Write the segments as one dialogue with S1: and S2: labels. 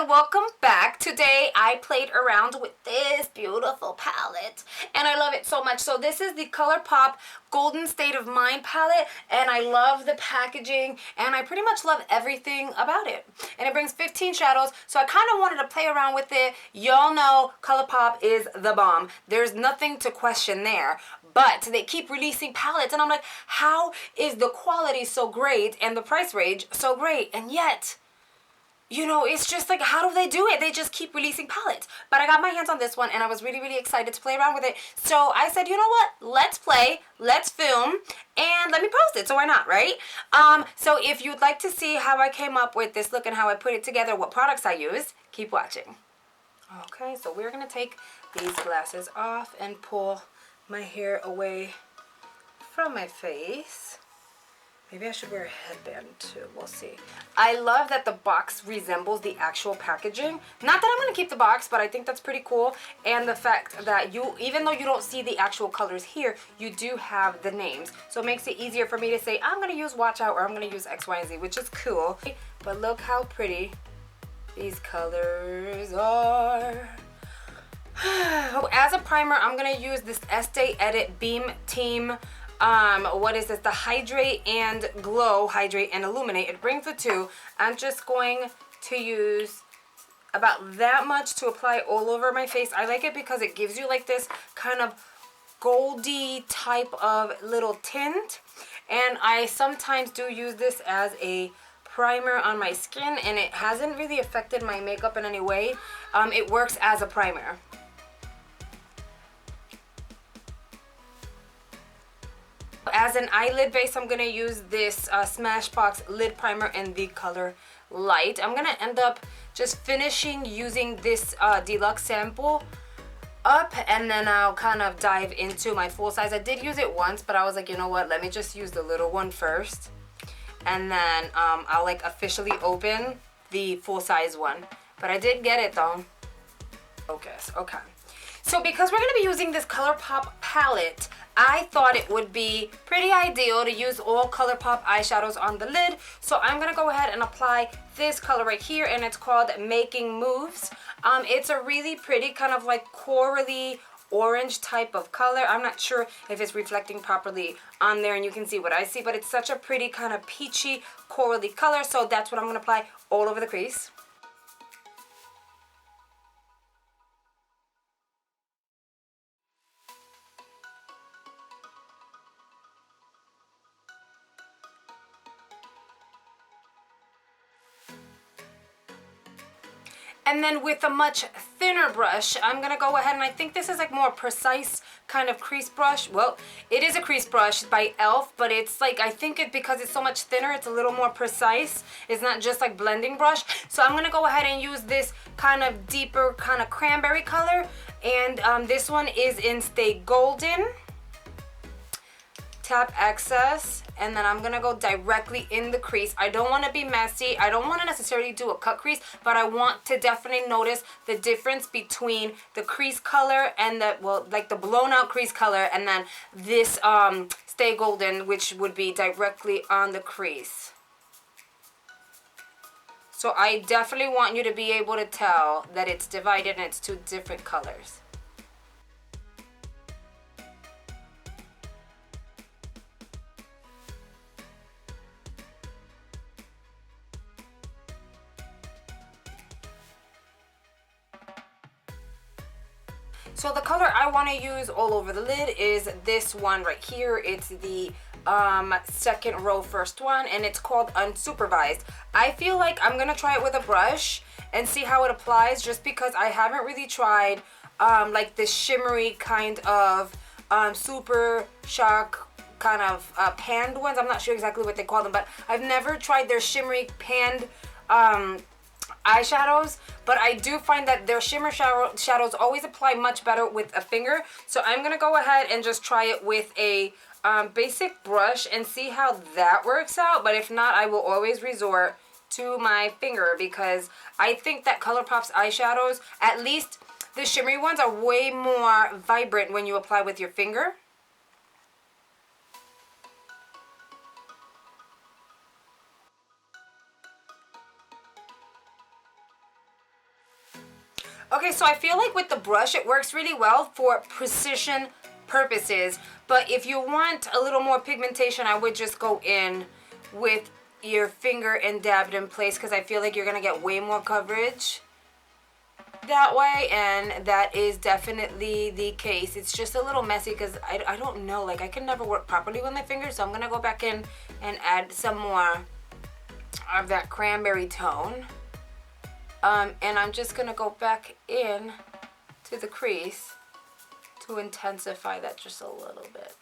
S1: and welcome back. Today I played around with this beautiful palette and I love it so much. So this is the Colourpop Golden State of Mind palette and I love the packaging and I pretty much love everything about it. And it brings 15 shadows, so I kind of wanted to play around with it. Y'all know Colourpop is the bomb. There's nothing to question there. But they keep releasing palettes and I'm like, how is the quality so great and the price range so great? And yet, you know, it's just like, how do they do it? They just keep releasing palettes. But I got my hands on this one and I was really excited to play around with it. So I said, you know what? Let's play, let's film, and let me post it. So why not, right? So if you'd like to see how I came up with this look and how I put it together, what products I use, keep watching. Okay, so we're going to take these glasses off and pull my hair away from my face. Maybe I should wear a headband too. We'll see. I love that the box resembles the actual packaging. Not that I'm going to keep the box, but I think that's pretty cool. And the fact that you, even though you don't see the actual colors here, you do have the names. So it makes it easier for me to say, I'm going to use Watch Out or I'm going to use X, Y, and Z, which is cool. But look how pretty these colors are. As a primer, I'm going to use this Estee Edit Beam Team. What is this? The Hydrate and Glow, Hydrate and Illuminate. It brings the two. I'm just going to use about that much to apply all over my face. I like it because it gives you like this kind of goldy type of little tint. And I sometimes do use this as a primer on my skin and it hasn't really affected my makeup in any way. It works as a primer. As an eyelid base, I'm going to use this Smashbox lid primer in the color Light. I'm going to end up just finishing using this deluxe sample up, and then I'll kind of dive into my full size. I did use it once, but I was like, you know what, let me just use the little one first, and then I'll like officially open the full size one. But I did get it though. Focus. Okay. So because we're going to be using this Colourpop palette, I thought it would be pretty ideal to use all Colourpop eyeshadows on the lid. So I'm going to go ahead and apply this color right here, and it's called Making Moves. It's a really pretty kind of like corally orange type of color. I'm not sure if it's reflecting properly on there and you can see what I see, but it's such a pretty kind of peachy corally color. So that's what I'm going to apply all over the crease. And then with a much thinner brush, I'm going to go ahead and I think this is like more precise kind of crease brush. Well, it is a crease brush by e.l.f., but it's like, I think it, because it's so much thinner, it's a little more precise. It's not just like blending brush. So I'm going to go ahead and use this kind of deeper kind of cranberry color. And this one is in Stay Golden. Tap excess, and then I'm gonna go directly in the crease. I don't want to be messy. I don't want to necessarily do a cut crease, but I want to definitely notice the difference between the crease color and the, well, like the blown out crease color, and then this Stay Golden, which would be directly on the crease. So I definitely want you to be able to tell that it's divided and it's two different colors. So the color I want to use all over the lid is this one right here. It's the second row first one, and it's called Unsupervised. I feel like I'm going to try it with a brush and see how it applies, just because I haven't really tried like the shimmery kind of super shock kind of panned ones. I'm not sure exactly what they call them, but I've never tried their shimmery panned eyeshadows, but I do find that their shimmer shadows always apply much better with a finger. So I'm gonna go ahead and just try it with a basic brush and see how that works out. But if not, I will always resort to my finger, because I think that Colourpop's eyeshadows, at least the shimmery ones, are way more vibrant when you apply with your finger. Okay, so I feel like with the brush, it works really well for precision purposes. But if you want a little more pigmentation, I would just go in with your finger and dab it in place, because I feel like you're going to get way more coverage that way, and that is definitely the case. It's just a little messy because I don't know, like I can never work properly with my fingers, so I'm gonna go back in and add some more of that cranberry tone, and I'm just gonna go back in to the crease to intensify that just a little bit.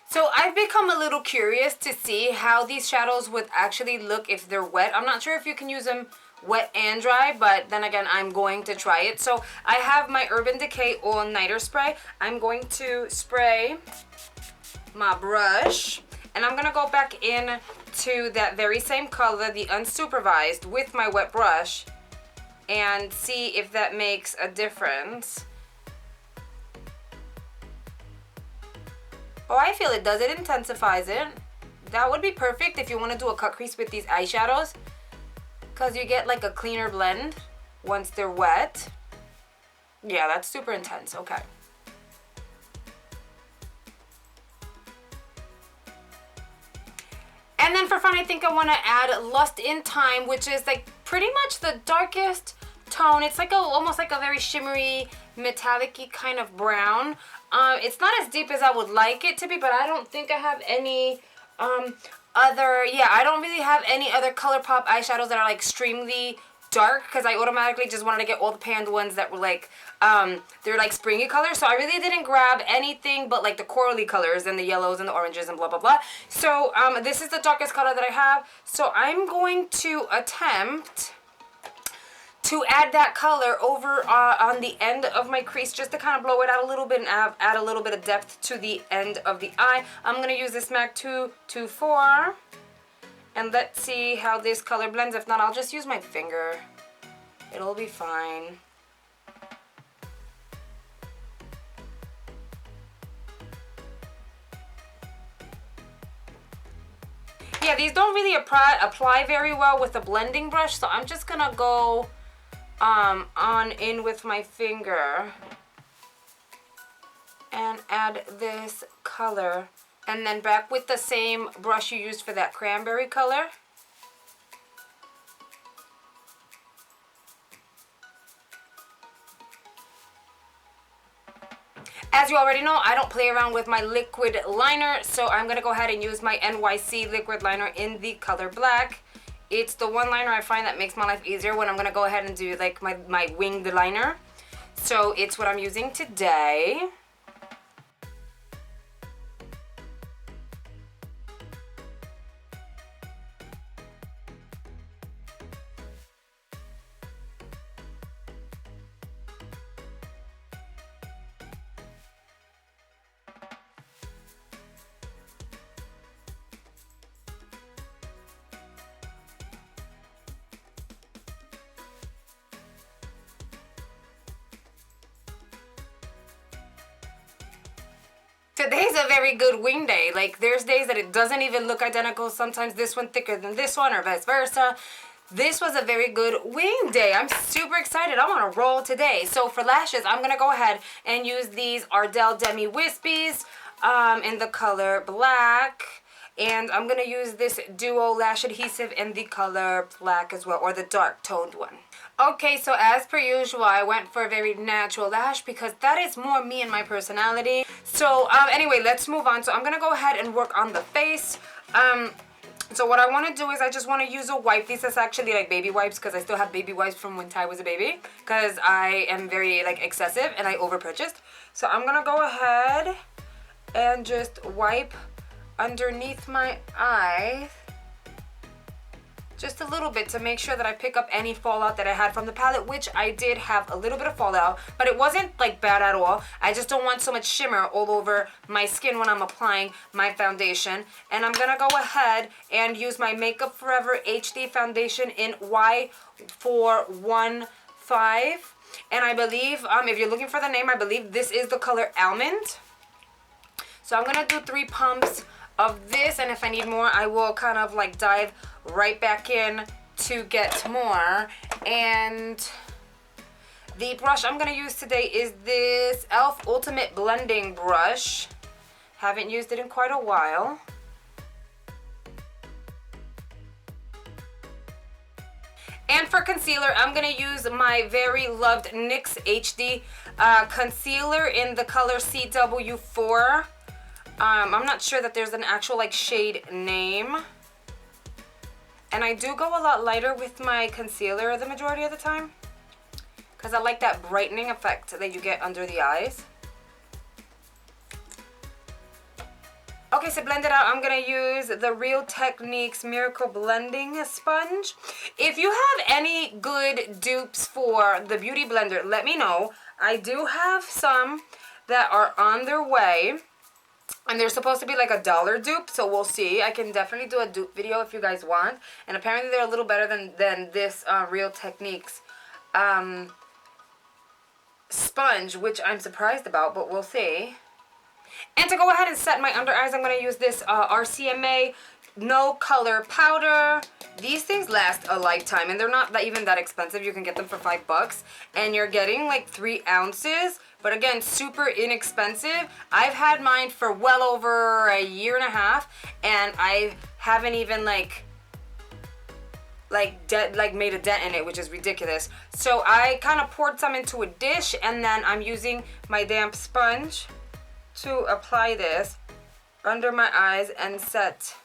S1: So I've become a little curious to see how these shadows would actually look if they're wet. I'm not sure if you can use them wet and dry, but then again, I'm going to try it. So I have my Urban Decay All Nighter Spray. I'm going to spray my brush, and I'm gonna go back in to that very same color, the unsupervised, with my wet brush and see if that makes a difference. Oh, I feel it does. It intensifies it. That would be perfect if you want to do a cut crease with these eyeshadows, because you get like a cleaner blend once they're wet. Yeah, that's super intense. Okay. And then for fun, I think I want to add Lust in Time, which is like pretty much the darkest tone. It's like almost like a very shimmery, metallic-y kind of brown. It's not as deep as I would like it to be, but I don't think I have any I don't really have any other Colourpop eyeshadows that are like extremely dark, because I automatically just wanted to get all the panned ones that were like, they're like springy colors. So I really didn't grab anything but like the corally colors and the yellows and the oranges and blah, blah, blah. So this is the darkest color that I have. So I'm going to attempt to add that color over on the end of my crease, just to kind of blow it out a little bit and add a little bit of depth to the end of the eye. I'm going to use this MAC 224, and let's see how this color blends. If not, I'll just use my finger. It'll be fine. Yeah, these don't really apply very well with a blending brush, so I'm just going to go on in with my finger and add this color, and then back with the same brush you used for that cranberry color. As you already know, I don't play around with my liquid liner, so I'm gonna go ahead and use my NYX liquid liner in the color black. It's the one liner I find that makes my life easier when I'm gonna go ahead and do like my winged liner. So it's what I'm using today. Today's a very good wing day. Like, there's days that it doesn't even look identical. Sometimes this one thicker than this one, or vice versa. This was a very good wing day. I'm super excited. I'm on a roll today. So for lashes, I'm gonna go ahead and use these Ardell Demi Wispies in the color black. And I'm gonna use this Duo Lash Adhesive in the color black as well, or the dark toned one. Okay, so as per usual, I went for a very natural lash because that is more me and my personality. So anyway, let's move on. So I'm gonna go ahead and work on the face. So what I want to do is I just want to use a wipe. These is actually like baby wipes, because I still have baby wipes from when Ty was a baby, because I am very like excessive and I over purchased. So I'm gonna go ahead and just wipe underneath my eye just a little bit to make sure that I pick up any fallout that I had from the palette, which I did have a little bit of fallout, but it wasn't like bad at all. I just don't want so much shimmer all over my skin when I'm applying my foundation. And I'm gonna go ahead and use my Makeup Forever HD foundation in Y415. And I believe, if you're looking for the name, I believe this is the color Almond. So I'm gonna do 3 pumps of this, and if I need more, I will kind of like dive right back in to get more. And the brush I'm going to use today is this e.l.f. Ultimate Blending Brush. Haven't used it in quite a while. And for concealer, I'm going to use my very loved NYX HD concealer in the color CW4. I'm not sure that there's an actual like shade name. And I do go a lot lighter with my concealer the majority of the time, because I like that brightening effect that you get under the eyes. Okay, so blend it out. I'm going to use the Real Techniques Miracle Blending Sponge. If you have any good dupes for the Beauty Blender, let me know. I do have some that are on their way. And they're supposed to be like $1 dupe, so we'll see. I can definitely do a dupe video if you guys want. And apparently they're a little better than this Real Techniques sponge, which I'm surprised about, but we'll see. And to go ahead and set my under eyes, I'm going to use this RCMA No Color Powder. These things last a lifetime, and they're not even that expensive. You can get them for $5, and you're getting like 3 ounces. But again, super inexpensive. I've had mine for well over a year and a half, and I haven't even made a dent in it, which is ridiculous. So I kind of poured some into a dish, and then I'm using my damp sponge to apply this under my eyes and set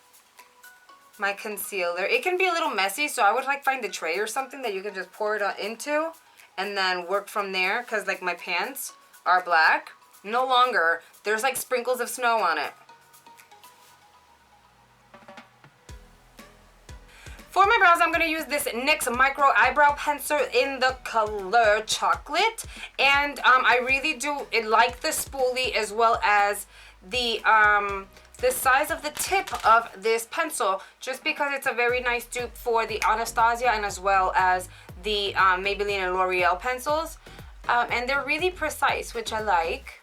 S1: my concealer. It can be a little messy, so I would find a tray or something that you can just pour it into and then work from there, because like my pants are black. No longer. There's like sprinkles of snow on it. For my brows, I'm going to use this NYX Micro Eyebrow Pencil in the color Chocolate. And I really do like the spoolie, as well as the size of the tip of this pencil, just because it's a very nice dupe for the Anastasia and as well as the Maybelline and L'Oreal pencils. And they're really precise, which I like.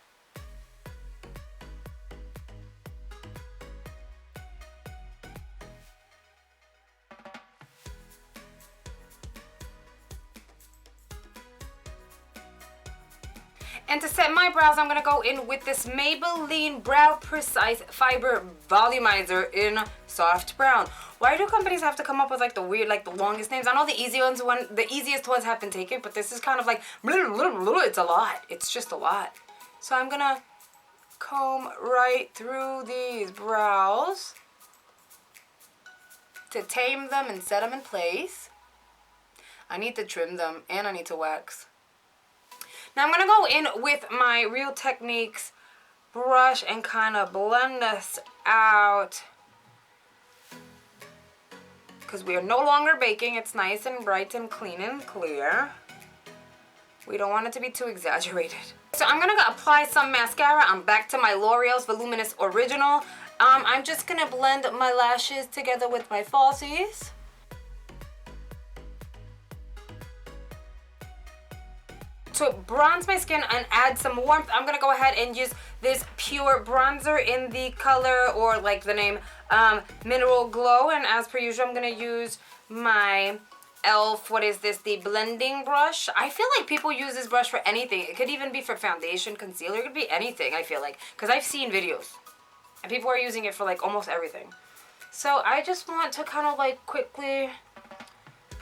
S1: And to set my brows, I'm going to go in with this Maybelline Brow Precise Fiber Volumizer in Soft Brown. Why do companies have to come up with like the weird, like the longest names? I know the easiest ones have been taken, but this is kind of like, it's a lot. It's just a lot. So I'm going to comb right through these brows to tame them and set them in place. I need to trim them, and I need to wax. Now I'm going to go in with my Real Techniques brush and kind of blend this out, because we are no longer baking. It's nice and bright and clean and clear. We don't want it to be too exaggerated. So I'm going to apply some mascara. I'm back to my L'Oreal's Voluminous Original. I'm just going to blend my lashes together with my falsies. To bronze my skin and add some warmth, I'm going to go ahead and use this Pure Bronzer in the color, or like the name, Mineral Glow. And as per usual, I'm going to use my e.l.f. the blending brush. I feel like people use this brush for anything. It could even be for foundation, concealer. It could be anything, I feel like, because I've seen videos and people are using it for like almost everything. So I just want to kind of like quickly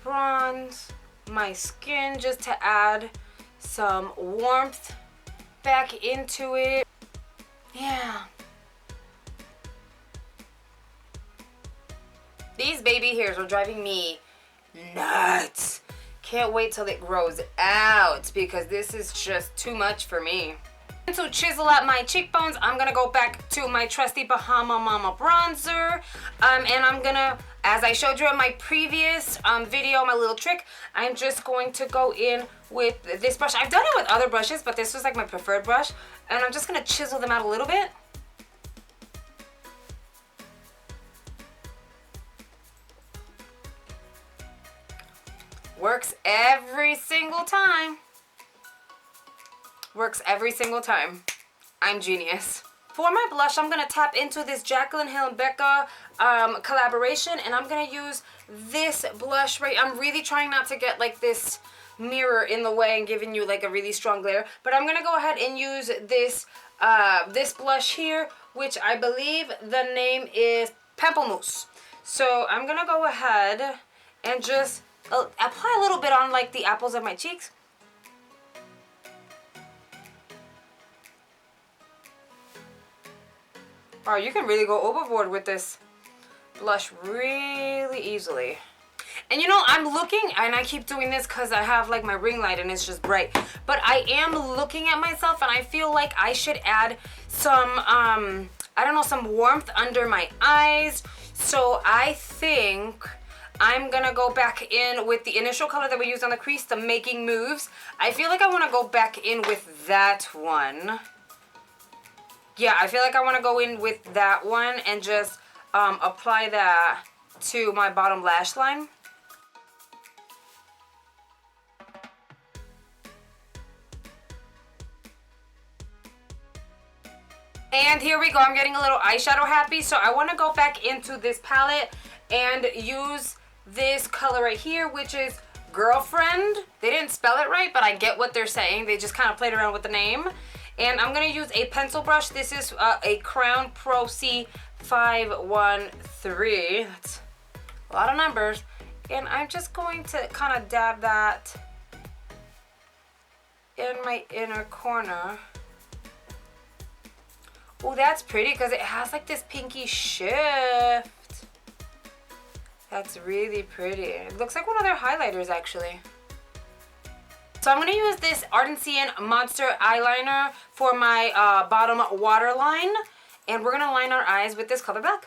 S1: bronze my skin, just to add some warmth back into it. Yeah. These baby hairs are driving me nuts. Can't wait till it grows out, because this is just too much for me. And to chisel out my cheekbones, I'm gonna go back to my trusty Bahama Mama bronzer, and I'm gonna, as I showed you in my previous video, my little trick, I'm just going to go in with this brush. I've done it with other brushes, but this was like my preferred brush, and I'm just gonna chisel them out a little bit. Works every single time. Works every single time. I'm genius. For my blush, I'm going to tap into this Jaclyn Hill and Becca collaboration, and I'm going to use this blush right. I'm really trying not to get like this mirror in the way and giving you like a really strong glare, but I'm going to go ahead and use this this blush here, which I believe the name is Pamplemousse. So I'm going to go ahead and just apply a little bit on like the apples of my cheeks. Wow, you can really go overboard with this blush really easily. And you know, I'm looking, and I keep doing this because I have like my ring light and it's just bright, but I am looking at myself and I feel like I should add some, I don't know, some warmth under my eyes. So I think I'm gonna go back in with the initial color that we used on the crease, the Making Moves. I feel like I want to go back in with that one. Yeah, I feel like I want to go in with that one and just apply that to my bottom lash line. And here we go. I'm getting a little eyeshadow happy, so I want to go back into this palette and use this color right here, which is Girlfriend. They didn't spell it right, but I get what they're saying. They just kind of played around with the name. And I'm going to use a pencil brush. This is a Crown Pro C513. That's a lot of numbers. And I'm just going to kind of dab that in my inner corner. Oh, that's pretty because it has like this pinky shift. That's really pretty. It looks like one of their highlighters actually. So I'm going to use this Art & Cian Monster eyeliner for my bottom waterline. And we're going to line our eyes with this color black.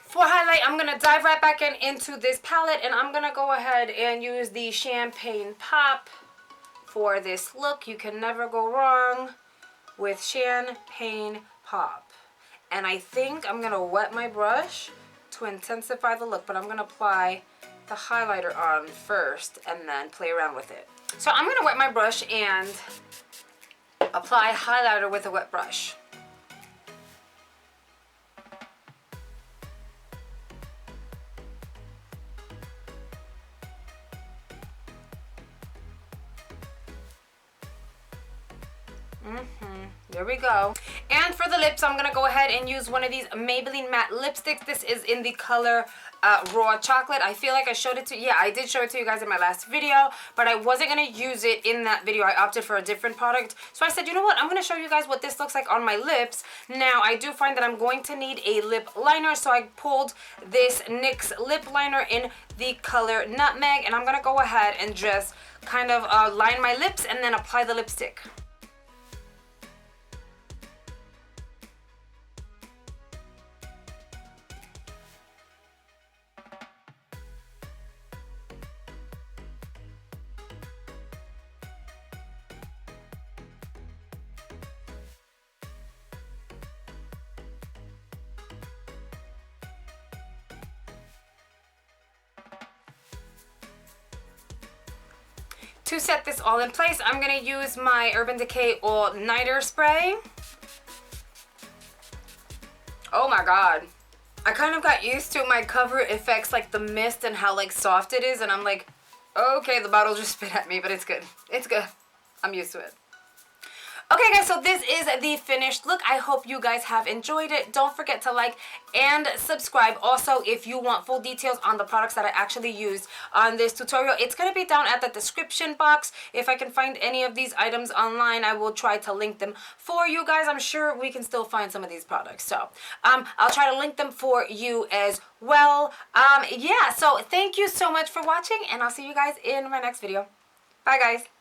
S1: For highlight, I'm going to dive right back into this palette. And I'm going to go ahead and use the Champagne Pop for this look. You can never go wrong with Champagne Pop. And I think I'm going to wet my brush to intensify the look, but I'm going to apply the highlighter on first and then play around with it. So I'm going to wet my brush and apply highlighter with a wet brush. There we go. And for the lips, I'm going to go ahead and use one of these Maybelline matte lipsticks. This is in the color Raw Chocolate. I feel like I showed it to you. Yeah, I did show it to you guys in my last video, but I wasn't going to use it in that video. I opted for a different product. So I said, you know what? I'm going to show you guys what this looks like on my lips. Now, I do find that I'm going to need a lip liner, so I pulled this NYX Lip Liner in the color Nutmeg, and I'm going to go ahead and just kind of line my lips and then apply the lipstick. To set this all in place, I'm going to use my Urban Decay All Nighter Spray. Oh my god. I kind of got used to my Cover FX, like the mist and how like soft it is, and I'm like, okay, the bottle just spit at me, but it's good. It's good. I'm used to it. Okay guys, so this is the finished look. I hope you guys have enjoyed it. Don't forget to like and subscribe. Also, if you want full details on the products that I actually used on this tutorial, it's going to be down at the description box. If I can find any of these items online, I will try to link them for you guys. I'm sure we can still find some of these products. So, I'll try to link them for you as well. Yeah, so thank you so much for watching, and I'll see you guys in my next video. Bye guys.